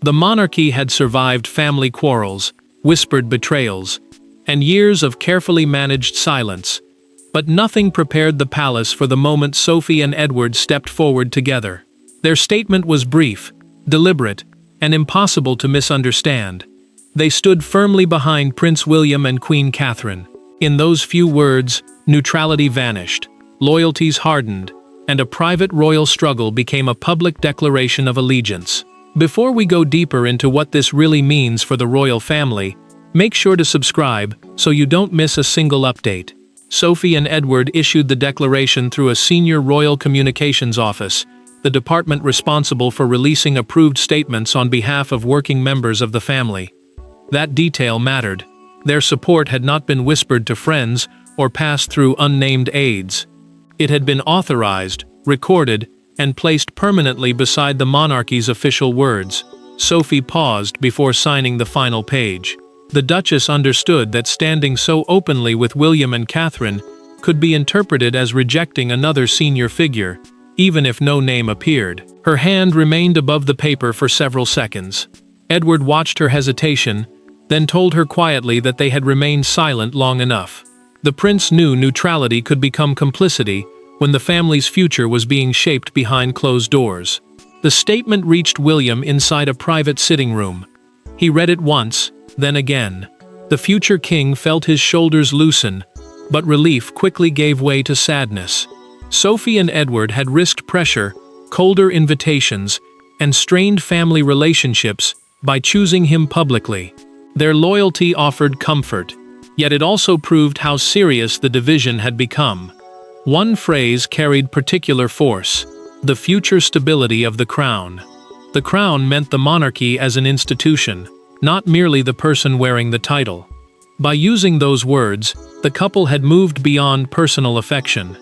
The monarchy had survived family quarrels, whispered betrayals, and years of carefully managed silence. But nothing prepared the palace for the moment Sophie and Edward stepped forward together. Their statement was brief, deliberate, and impossible to misunderstand. They stood firmly behind Prince William and Queen Catherine. In those few words, neutrality vanished, loyalties hardened, and a private royal struggle became a public declaration of allegiance. Before we go deeper into what this really means for the royal family, make sure to subscribe so you don't miss a single update. Sophie and Edward issued the declaration through a senior royal communications office, the department responsible for releasing approved statements on behalf of working members of the family. That detail mattered. Their support had not been whispered to friends or passed through unnamed aides. It had been authorized, recorded, and placed permanently beside the monarchy's official words. Sophie paused before signing the final page. The Duchess understood that standing so openly with William and Catherine could be interpreted as rejecting another senior figure, even if no name appeared. Her hand remained above the paper for several seconds. Edward watched her hesitation, then told her quietly that they had remained silent long enough. The prince knew neutrality could become complicity when the family's future was being shaped behind closed doors. The statement reached William inside a private sitting room. He read it once, then again. The future king felt his shoulders loosen, but relief quickly gave way to sadness. Sophie and Edward had risked pressure, colder invitations, and strained family relationships by choosing him publicly. Their loyalty offered comfort, yet it also proved how serious the division had become. One phrase carried particular force: the future stability of the crown. The crown meant the monarchy as an institution, not merely the person wearing the title. By using those words, the couple had moved beyond personal affection.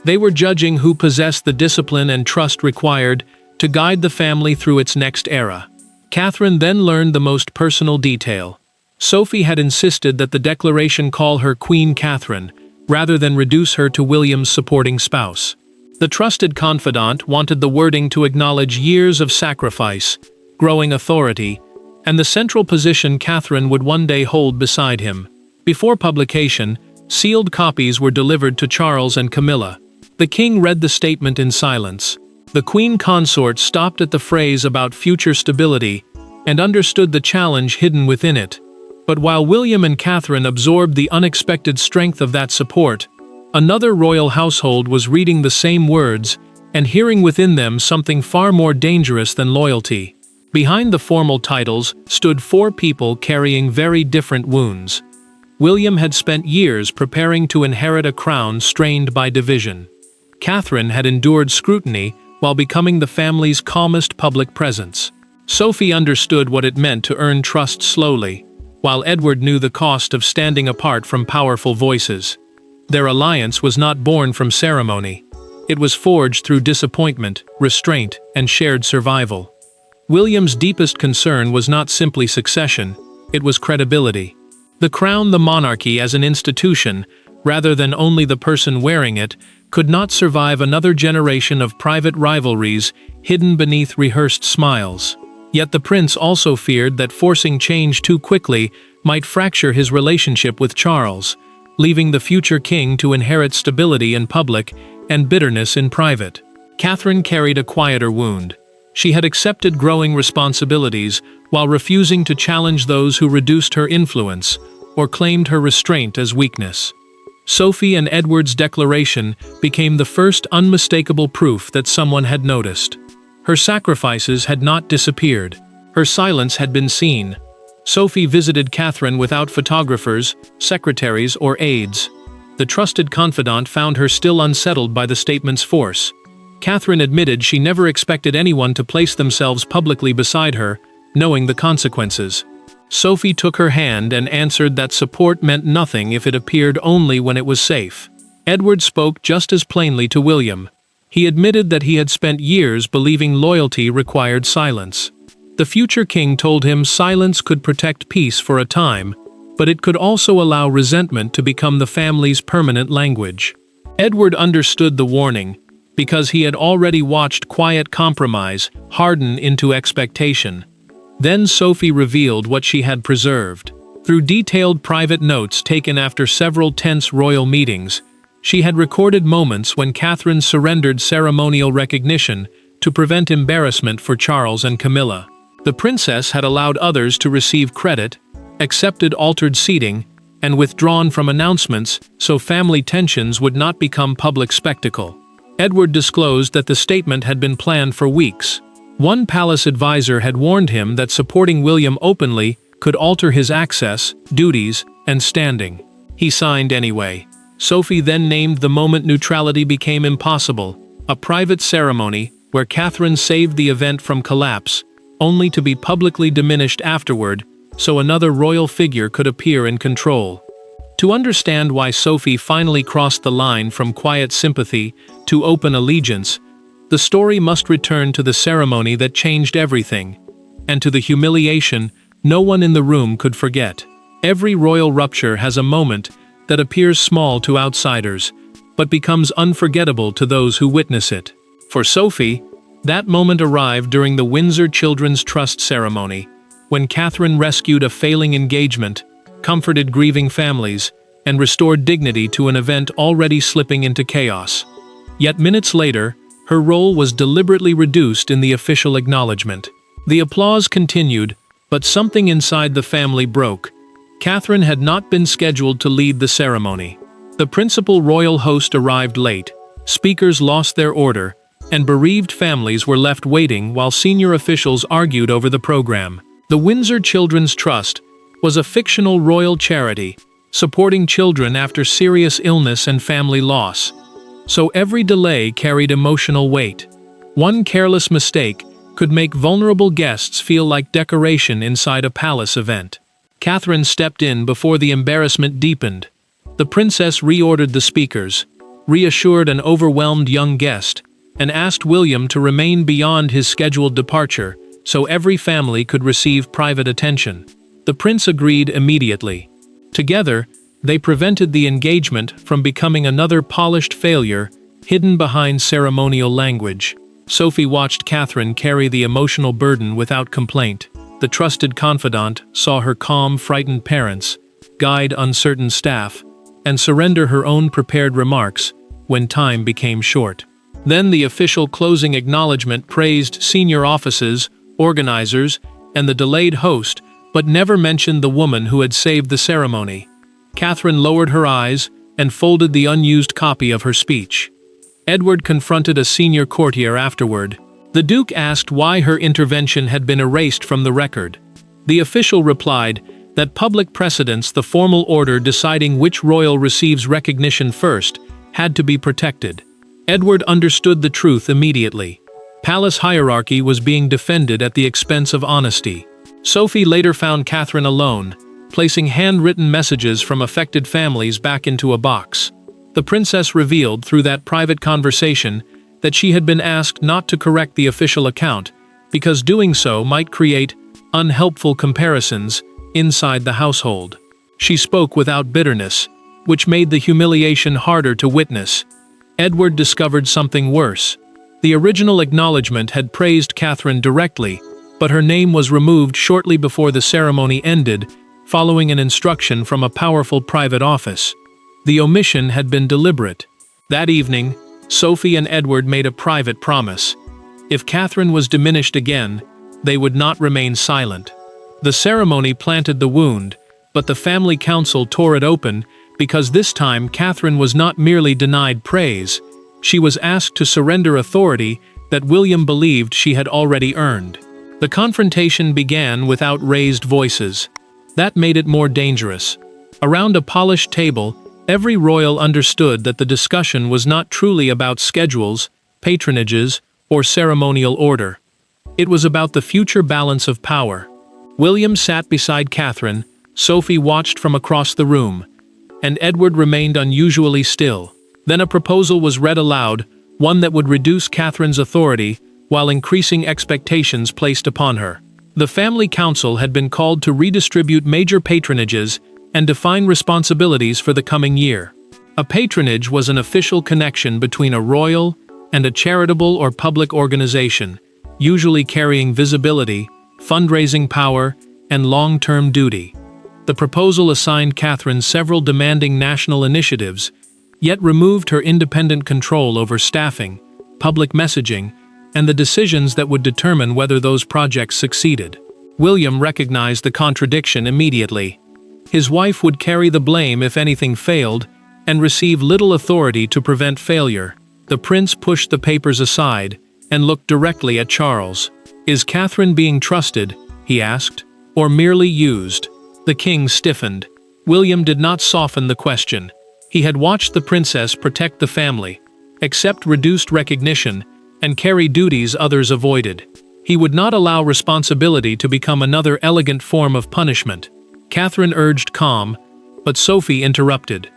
They were judging who possessed the discipline and trust required to guide the family through its next era. Catherine then learned the most personal detail. Sophie had insisted that the declaration call her Queen Catherine, rather than reduce her to William's supporting spouse. The trusted confidant wanted the wording to acknowledge years of sacrifice, growing authority, and the central position Catherine would one day hold beside him. Before publication, sealed copies were delivered to Charles and Camilla. The king read the statement in silence. The queen consort stopped at the phrase about future stability and understood the challenge hidden within it. But while William and Catherine absorbed the unexpected strength of that support, another royal household was reading the same words and hearing within them something far more dangerous than loyalty. Behind the formal titles stood four people carrying very different wounds. William had spent years preparing to inherit a crown strained by division. Catherine had endured scrutiny while becoming the family's calmest public presence. Sophie understood what it meant to earn trust slowly, while Edward knew the cost of standing apart from powerful voices. Their alliance was not born from ceremony. It was forged through disappointment, restraint, and shared survival. William's deepest concern was not simply succession, it was credibility. The crown, the monarchy as an institution, rather than only the person wearing it, could not survive another generation of private rivalries hidden beneath rehearsed smiles. Yet the prince also feared that forcing change too quickly might fracture his relationship with Charles, leaving the future king to inherit stability in public and bitterness in private. Catherine carried a quieter wound. She had accepted growing responsibilities while refusing to challenge those who reduced her influence or claimed her restraint as weakness. Sophie and Edward's declaration became the first unmistakable proof that someone had noticed. Her sacrifices had not disappeared. Her silence had been seen. Sophie visited Catherine without photographers, secretaries, or aides. The trusted confidant found her still unsettled by the statement's force. Catherine admitted she never expected anyone to place themselves publicly beside her, knowing the consequences. Sophie took her hand and answered that support meant nothing if it appeared only when it was safe. Edward spoke just as plainly to William. He admitted that he had spent years believing loyalty required silence. The future king told him silence could protect peace for a time, but it could also allow resentment to become the family's permanent language. Edward understood the warning, because he had already watched quiet compromise harden into expectation. Then Sophie revealed what she had preserved. Through detailed private notes taken after several tense royal meetings, she had recorded moments when Catherine surrendered ceremonial recognition to prevent embarrassment for Charles and Camilla. The princess had allowed others to receive credit, accepted altered seating, and withdrawn from announcements so family tensions would not become public spectacle. Edward disclosed that the statement had been planned for weeks. One palace advisor had warned him that supporting William openly could alter his access, duties, and standing. He signed anyway. Sophie then named the moment neutrality became impossible, a private ceremony where Catherine saved the event from collapse, only to be publicly diminished afterward, so another royal figure could appear in control. To understand why Sophie finally crossed the line from quiet sympathy to open allegiance, the story must return to the ceremony that changed everything, and to the humiliation no one in the room could forget. Every royal rupture has a moment that appears small to outsiders, but becomes unforgettable to those who witness it. For Sophie, that moment arrived during the Windsor Children's Trust ceremony, when Catherine rescued a failing engagement, comforted grieving families, and restored dignity to an event already slipping into chaos. Yet minutes later, her role was deliberately reduced in the official acknowledgement. The applause continued, but something inside the family broke. Catherine had not been scheduled to lead the ceremony. The principal royal host arrived late, speakers lost their order, and bereaved families were left waiting while senior officials argued over the program. The Windsor Children's Trust was a fictional royal charity, supporting children after serious illness and family loss. So every delay carried emotional weight. One careless mistake could make vulnerable guests feel like decoration inside a palace event. Catherine stepped in before the embarrassment deepened. The princess reordered the speakers, reassured an overwhelmed young guest, and asked William to remain beyond his scheduled departure so every family could receive private attention. The prince agreed immediately. Together, they prevented the engagement from becoming another polished failure hidden behind ceremonial language. Sophie watched Catherine carry the emotional burden without complaint. The trusted confidant saw her calm, frightened parents, guide uncertain staff, and surrender her own prepared remarks when time became short. Then the official closing acknowledgement praised senior offices, organizers, and the delayed host, but never mentioned the woman who had saved the ceremony. Catherine lowered her eyes and folded the unused copy of her speech. Edward confronted a senior courtier afterward. The Duke asked why her intervention had been erased from the record. The official replied that public precedents, the formal order deciding which royal receives recognition first, had to be protected. Edward understood the truth immediately. Palace hierarchy was being defended at the expense of honesty. Sophie later found Catherine alone, placing handwritten messages from affected families back into a box. The princess revealed through that private conversation that she had been asked not to correct the official account, because doing so might create unhelpful comparisons inside the household. She spoke without bitterness, which made the humiliation harder to witness. Edward discovered something worse. The original acknowledgement had praised Catherine directly, but her name was removed shortly before the ceremony ended, following an instruction from a powerful private office. The omission had been deliberate. That evening, Sophie and Edward made a private promise. If Catherine was diminished again, they would not remain silent. The ceremony planted the wound, but the family council tore it open because this time Catherine was not merely denied praise, she was asked to surrender authority that William believed she had already earned. The confrontation began without raised voices. That made it more dangerous. Around a polished table, every royal understood that the discussion was not truly about schedules, patronages, or ceremonial order. It was about the future balance of power. William sat beside Catherine, Sophie watched from across the room, and Edward remained unusually still. Then a proposal was read aloud, one that would reduce Catherine's authority while increasing expectations placed upon her. The family council had been called to redistribute major patronages and define responsibilities for the coming year. A patronage was an official connection between a royal and a charitable or public organization, usually carrying visibility, fundraising power, and long-term duty. The proposal assigned Catherine several demanding national initiatives, yet removed her independent control over staffing, public messaging, and the decisions that would determine whether those projects succeeded. William recognized the contradiction immediately. His wife would carry the blame if anything failed, and receive little authority to prevent failure. The prince pushed the papers aside and looked directly at Charles. "Is Catherine being trusted?" he asked, "or merely used?" The king stiffened. William did not soften the question. He had watched the princess protect the family, accept reduced recognition, and carry duties others avoided. He would not allow responsibility to become another elegant form of punishment. Catherine urged calm, but Sophie interrupted.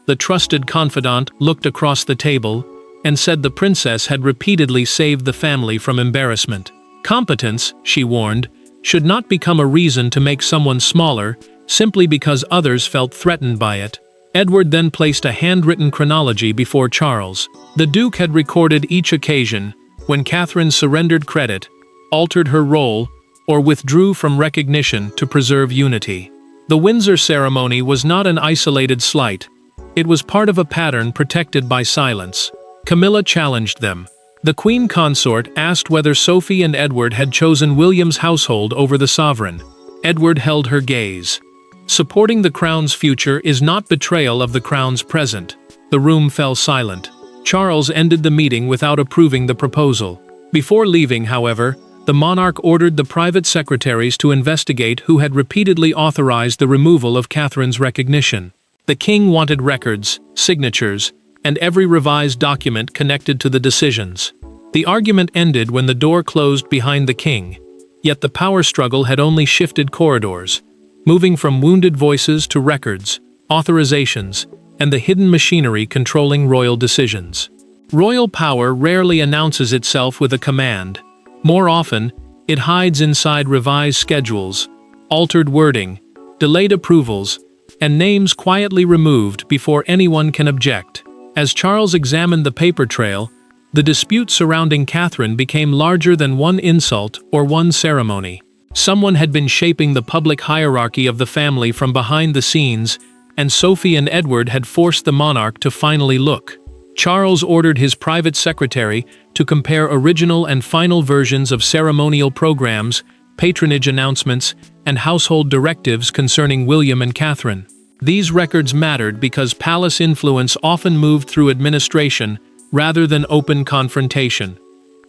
The trusted confidant looked across the table and said the princess had repeatedly saved the family from embarrassment. Competence, she warned, should not become a reason to make someone smaller simply because others felt threatened by it. Edward then placed a handwritten chronology before Charles. The Duke had recorded each occasion when Catherine surrendered credit, altered her role, or withdrew from recognition to preserve unity. The Windsor ceremony was not an isolated slight. It was part of a pattern protected by silence. Camilla challenged them. The Queen Consort asked whether Sophie and Edward had chosen William's household over the sovereign. Edward held her gaze. Supporting the crown's future is not betrayal of the crown's present. The room fell silent. Charles ended the meeting without approving the proposal. Before leaving, however, the monarch ordered the private secretaries to investigate who had repeatedly authorized the removal of Catherine's recognition. The king wanted records, signatures, and every revised document connected to the decisions. The argument ended when the door closed behind the king, yet the power struggle had only shifted corridors, moving from wounded voices to records, authorizations, and the hidden machinery controlling royal decisions. Royal power rarely announces itself with a command. More often, it hides inside revised schedules, altered wording, delayed approvals, and names quietly removed before anyone can object. As Charles examined the paper trail, the dispute surrounding Catherine became larger than one insult or one ceremony. Someone had been shaping the public hierarchy of the family from behind the scenes, and Sophie and Edward had forced the monarch to finally look. Charles ordered his private secretary to compare original and final versions of ceremonial programs, patronage announcements, and household directives concerning William and Catherine. These records mattered because palace influence often moved through administration rather than open confrontation.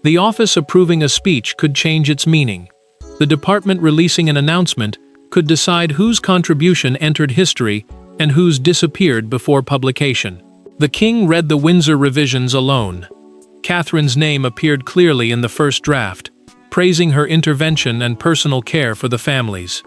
The office approving a speech could change its meaning. The department releasing an announcement could decide whose contribution entered history and whose disappeared before publication. The king read the Windsor revisions alone. Catherine's name appeared clearly in the first draft, praising her intervention and personal care for the families.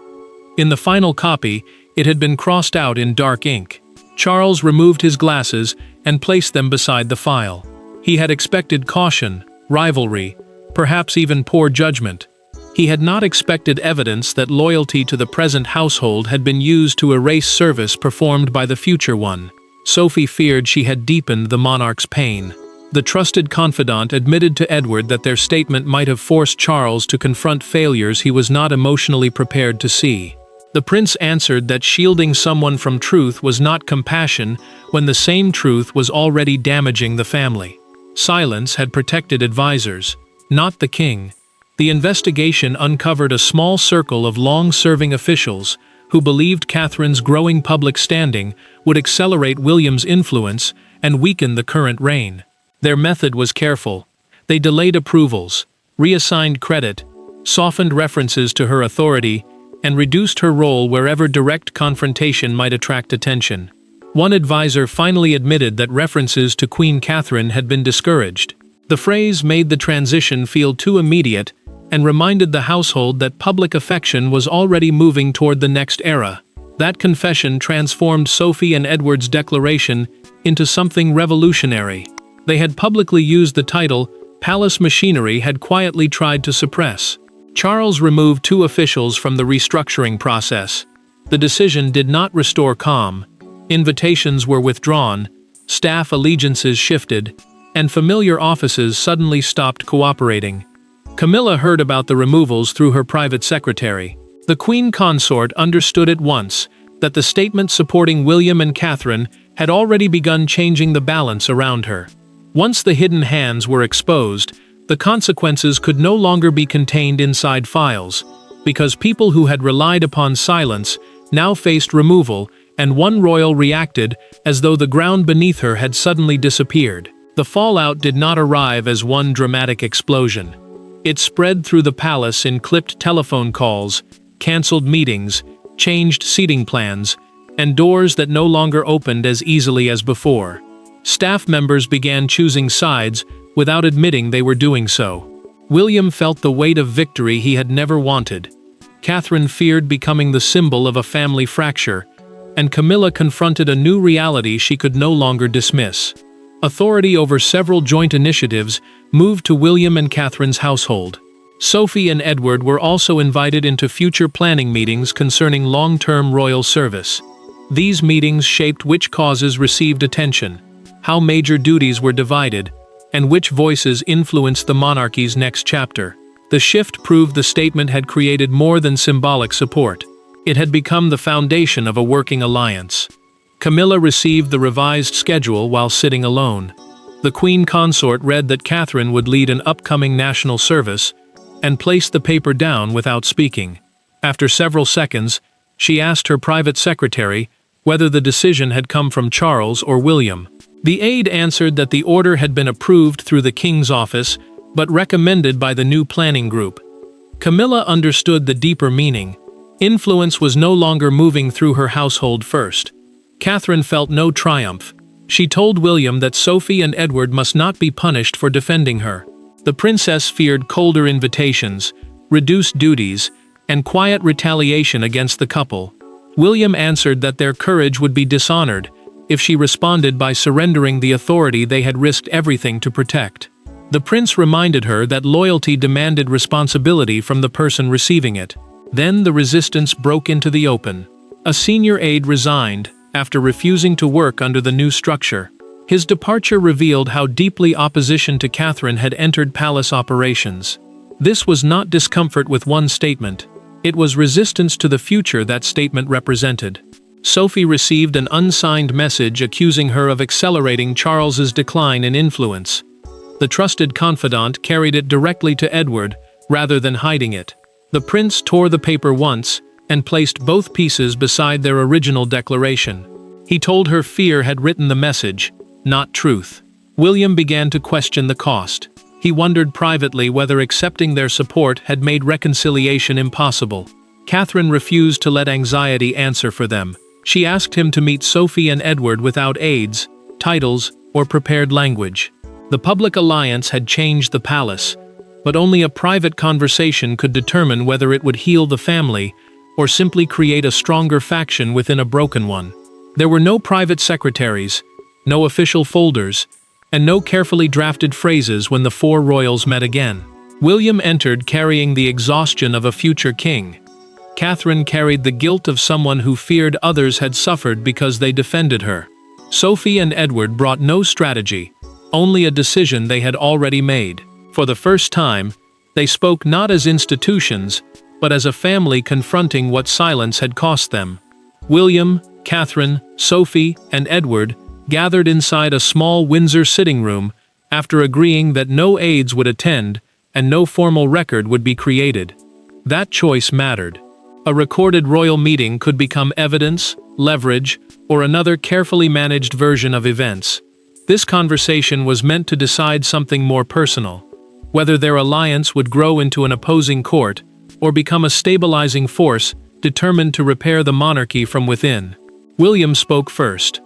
In the final copy, it had been crossed out in dark ink. Charles removed his glasses and placed them beside the file. He had expected caution, rivalry, perhaps even poor judgment. He had not expected evidence that loyalty to the present household had been used to erase service performed by the future one. Sophie feared she had deepened the monarch's pain. The trusted confidant admitted to Edward that their statement might have forced Charles to confront failures he was not emotionally prepared to see. The prince answered that shielding someone from truth was not compassion when the same truth was already damaging the family. Silence had protected advisors, not the king. The investigation uncovered a small circle of long-serving officials who believed Catherine's growing public standing would accelerate William's influence and weaken the current reign. Their method was careful. They delayed approvals, reassigned credit, softened references to her authority, and reduced her role wherever direct confrontation might attract attention. One advisor finally admitted that references to Queen Catherine had been discouraged. The phrase made the transition feel too immediate and reminded the household that public affection was already moving toward the next era. That confession transformed Sophie and Edward's declaration into something revolutionary. They had publicly used the title palace machinery had quietly tried to suppress. Charles removed 2 officials from the restructuring process. The decision did not restore calm. Invitations were withdrawn, staff allegiances shifted, and familiar offices suddenly stopped cooperating. Camilla heard about the removals through her private secretary. The Queen Consort understood at once that the statement supporting William and Catherine had already begun changing the balance around her. Once the hidden hands were exposed, the consequences could no longer be contained inside files, because people who had relied upon silence now faced removal, and one royal reacted as though the ground beneath her had suddenly disappeared. The fallout did not arrive as one dramatic explosion. It spread through the palace in clipped telephone calls, cancelled meetings, changed seating plans, and doors that no longer opened as easily as before. Staff members began choosing sides without admitting they were doing so. William felt the weight of victory he had never wanted. Catherine feared becoming the symbol of a family fracture, and Camilla confronted a new reality she could no longer dismiss. Authority over several joint initiatives moved to William and Catherine's household. Sophie and Edward were also invited into future planning meetings concerning long-term royal service. These meetings shaped which causes received attention, how major duties were divided, and which voices influenced the monarchy's next chapter. The shift proved the statement had created more than symbolic support. It had become the foundation of a working alliance. Camilla received the revised schedule while sitting alone. The Queen Consort read that Catherine would lead an upcoming national service and placed the paper down without speaking. After several seconds, she asked her private secretary whether the decision had come from Charles or William. The aide answered that the order had been approved through the King's office, but recommended by the new planning group. Camilla understood the deeper meaning. Influence was no longer moving through her household first. Catherine felt no triumph. She told William that Sophie and Edward must not be punished for defending her. The princess feared colder invitations, reduced duties, and quiet retaliation against the couple. William answered that their courage would be dishonored if she responded by surrendering the authority they had risked everything to protect. The prince reminded her that loyalty demanded responsibility from the person receiving it. Then the resistance broke into the open. A senior aide resigned after refusing to work under the new structure. His departure revealed how deeply opposition to Catherine had entered palace operations. This was not discomfort with one statement. It was resistance to the future that statement represented. Sophie received an unsigned message accusing her of accelerating Charles's decline in influence. The trusted confidant carried it directly to Edward, rather than hiding it. The prince tore the paper once and placed both pieces beside their original declaration. He told her fear had written the message, not truth. William began to question the cost. He wondered privately whether accepting their support had made reconciliation impossible. Catherine refused to let anxiety answer for them. She asked him to meet Sophie and Edward without aids, titles, or prepared language. The public alliance had changed the palace, but only a private conversation could determine whether it would heal the family or simply create a stronger faction within a broken one. There were no private secretaries, no official folders, and no carefully drafted phrases when the four royals met again. William entered carrying the exhaustion of a future king. Catherine carried the guilt of someone who feared others had suffered because they defended her. Sophie and Edward brought no strategy, only a decision they had already made. For the first time, they spoke not as institutions, but as a family confronting what silence had cost them. William, Catherine, Sophie, and Edward gathered inside a small Windsor sitting room after agreeing that no aides would attend and no formal record would be created. That choice mattered. A recorded royal meeting could become evidence, leverage, or another carefully managed version of events. This conversation was meant to decide something more personal, whether their alliance would grow into an opposing court or become a stabilizing force determined to repair the monarchy from within. William spoke first.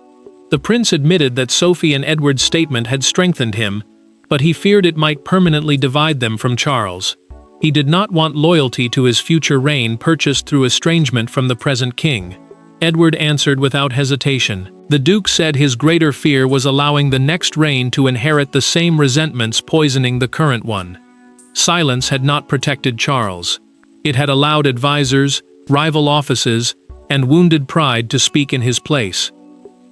The prince admitted that Sophie and Edward's statement had strengthened him, but he feared it might permanently divide them from Charles. He did not want loyalty to his future reign purchased through estrangement from the present king. Edward answered without hesitation. The Duke said his greater fear was allowing the next reign to inherit the same resentments poisoning the current one. Silence had not protected Charles. It had allowed advisors, rival offices, and wounded pride to speak in his place.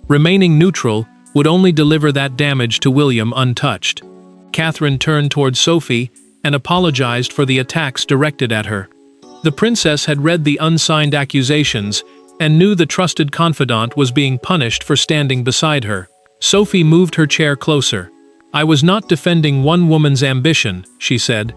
Remaining neutral would only deliver that damage to William untouched. Catherine turned toward Sophie and apologized for the attacks directed at her. The princess had read the unsigned accusations and knew the trusted confidant was being punished for standing beside her. Sophie moved her chair closer. "I was not defending one woman's ambition," she said.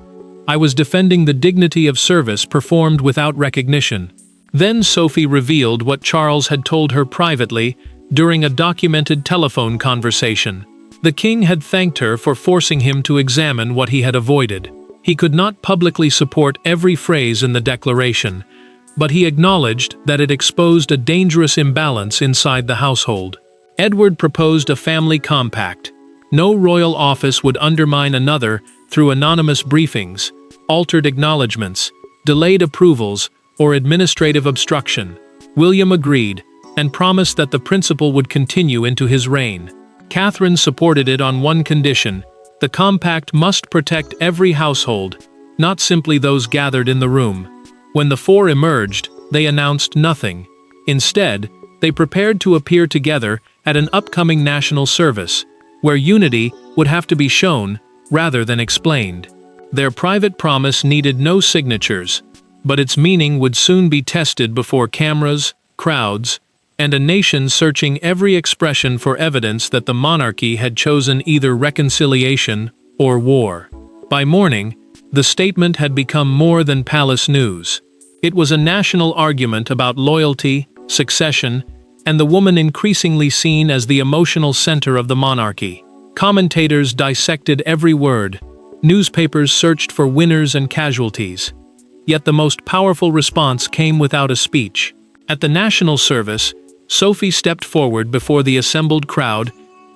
"I was defending the dignity of service performed without recognition." Then Sophie revealed what Charles had told her privately during a documented telephone conversation. The king had thanked her for forcing him to examine what he had avoided. He could not publicly support every phrase in the declaration, but he acknowledged that it exposed a dangerous imbalance inside the household. Edward proposed a family compact. No royal office would undermine another through anonymous briefings, altered acknowledgements, delayed approvals, or administrative obstruction. William agreed, and promised that the principle would continue into his reign. Catherine supported it on one condition: the compact must protect every household, not simply those gathered in the room. When the four emerged, they announced nothing. Instead, they prepared to appear together at an upcoming national service, where unity would have to be shown rather than explained. Their private promise needed no signatures, but its meaning would soon be tested before cameras, crowds, and a nation searching every expression for evidence that the monarchy had chosen either reconciliation or war. By morning, the statement had become more than palace news. It was a national argument about loyalty, succession, and the woman increasingly seen as the emotional center of the monarchy. Commentators dissected every word. Newspapers searched for winners and casualties. Yet the most powerful response came without a speech. At the national service, Sophie stepped forward before the assembled crowd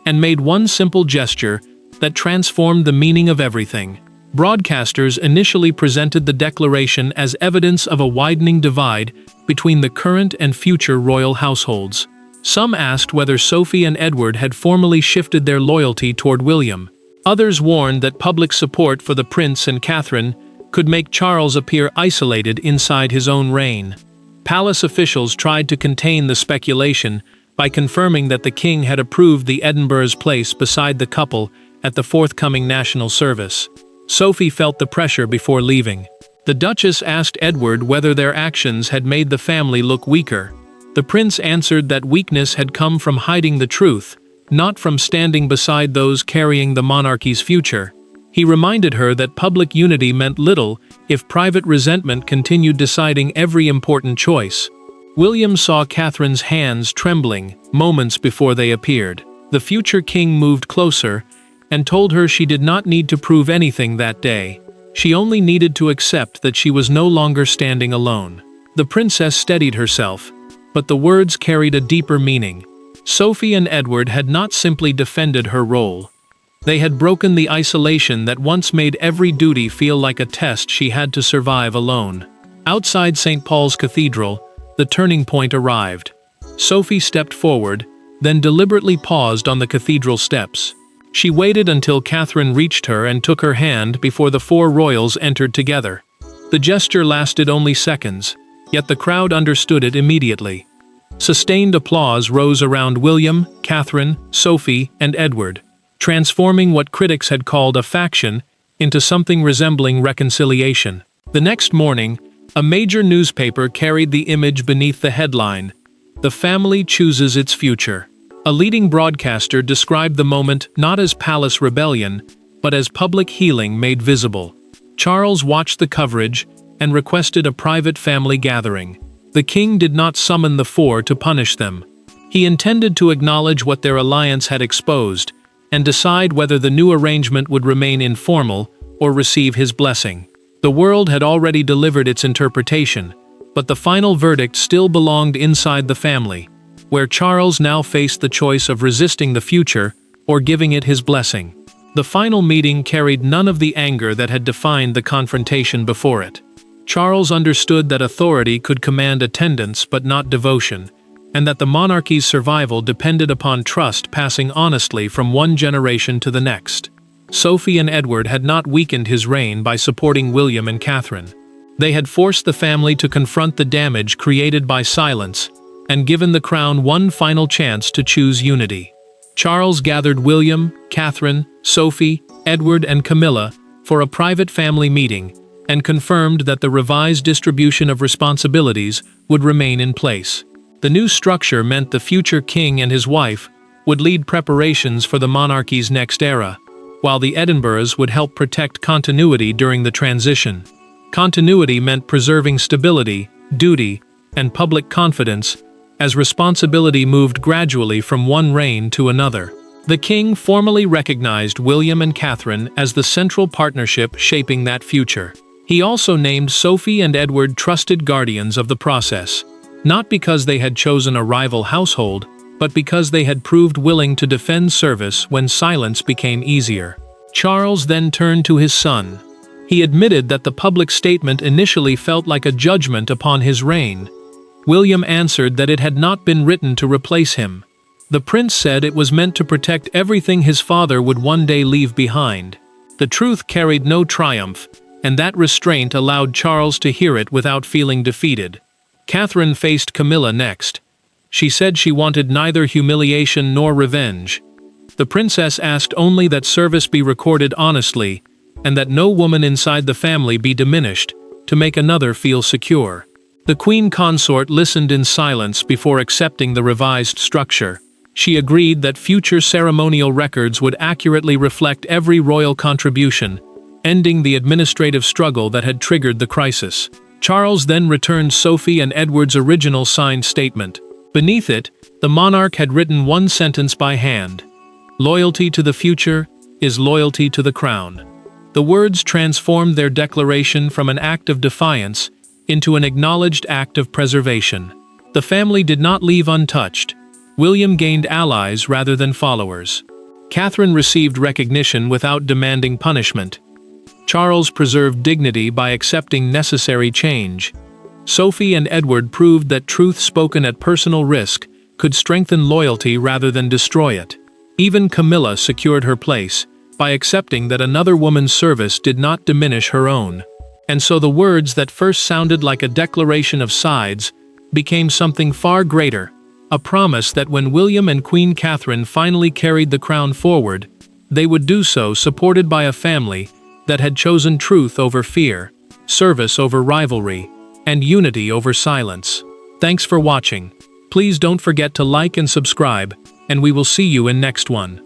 and made one simple gesture that transformed the meaning of everything. Broadcasters initially presented the declaration as evidence of a widening divide between the current and future royal households. Some asked whether Sophie and Edward had formally shifted their loyalty toward William. Others warned that public support for the prince and Catherine could make Charles appear isolated inside his own reign. Palace officials tried to contain the speculation by confirming that the king had approved the Edinburgh's place beside the couple at the forthcoming national service. Sophie felt the pressure before leaving. The Duchess asked Edward whether their actions had made the family look weaker. The prince answered that weakness had come from hiding the truth, not from standing beside those carrying the monarchy's future. He reminded her that public unity meant little if private resentment continued deciding every important choice. William saw Catherine's hands trembling moments before they appeared. The future king moved closer and told her she did not need to prove anything that day. She only needed to accept that she was no longer standing alone. The princess steadied herself, but the words carried a deeper meaning. Sophie and Edward had not simply defended her role. They had broken the isolation that once made every duty feel like a test she had to survive alone. Outside St. Paul's Cathedral, the turning point arrived. Sophie stepped forward, then deliberately paused on the cathedral steps. She waited until Catherine reached her and took her hand before the four royals entered together. The gesture lasted only seconds, yet the crowd understood it immediately. Sustained applause rose around William, Catherine, Sophie, and Edward, transforming what critics had called a faction into something resembling reconciliation. The next morning, a major newspaper carried the image beneath the headline, "The family chooses its future." A leading broadcaster described the moment not as palace rebellion, but as public healing made visible. Charles watched the coverage and requested a private family gathering. The king did not summon the four to punish them. He intended to acknowledge what their alliance had exposed and decide whether the new arrangement would remain informal or receive his blessing. The world had already delivered its interpretation, but the final verdict still belonged inside the family, where Charles now faced the choice of resisting the future or giving it his blessing. The final meeting carried none of the anger that had defined the confrontation before it. Charles understood that authority could command attendance but not devotion, and that the monarchy's survival depended upon trust passing honestly from one generation to the next. Sophie and Edward had not weakened his reign by supporting William and Catherine. They had forced the family to confront the damage created by silence and given the crown one final chance to choose unity. Charles gathered William, Catherine, Sophie, Edward, and Camilla for a private family meeting and confirmed that the revised distribution of responsibilities would remain in place. The new structure meant the future king and his wife would lead preparations for the monarchy's next era, while the Edinburghs would help protect continuity during the transition. Continuity meant preserving stability, duty, and public confidence as responsibility moved gradually from one reign to another. The king formally recognized William and Catherine as the central partnership shaping that future. He also named Sophie and Edward trusted guardians of the process, not because they had chosen a rival household, but because they had proved willing to defend service when silence became easier. Charles then turned to his son. He admitted that the public statement initially felt like a judgment upon his reign. William answered that it had not been written to replace him. The prince said it was meant to protect everything his father would one day leave behind. The truth carried no triumph, and that restraint allowed Charles to hear it without feeling defeated. Catherine faced Camilla next. She said she wanted neither humiliation nor revenge. The princess asked only that service be recorded honestly, and that no woman inside the family be diminished, to make another feel secure. The queen consort listened in silence before accepting the revised structure. She agreed that future ceremonial records would accurately reflect every royal contribution, ending the administrative struggle that had triggered the crisis. Charles then returned Sophie and Edward's original signed statement. Beneath it, the monarch had written one sentence by hand: "Loyalty to the future is loyalty to the crown." The words transformed their declaration from an act of defiance into an acknowledged act of preservation. The family did not leave untouched. William gained allies rather than followers. Catherine received recognition without demanding punishment. Charles preserved dignity by accepting necessary change. Sophie and Edward proved that truth spoken at personal risk could strengthen loyalty rather than destroy it. Even Camilla secured her place by accepting that another woman's service did not diminish her own. And so the words that first sounded like a declaration of sides became something far greater, a promise that when William and Queen Catherine finally carried the crown forward, they would do so supported by a family that had chosen truth over fear, service over rivalry, and unity over silence. Thanks for watching. Please don't forget to like and subscribe, and we will see you in next one.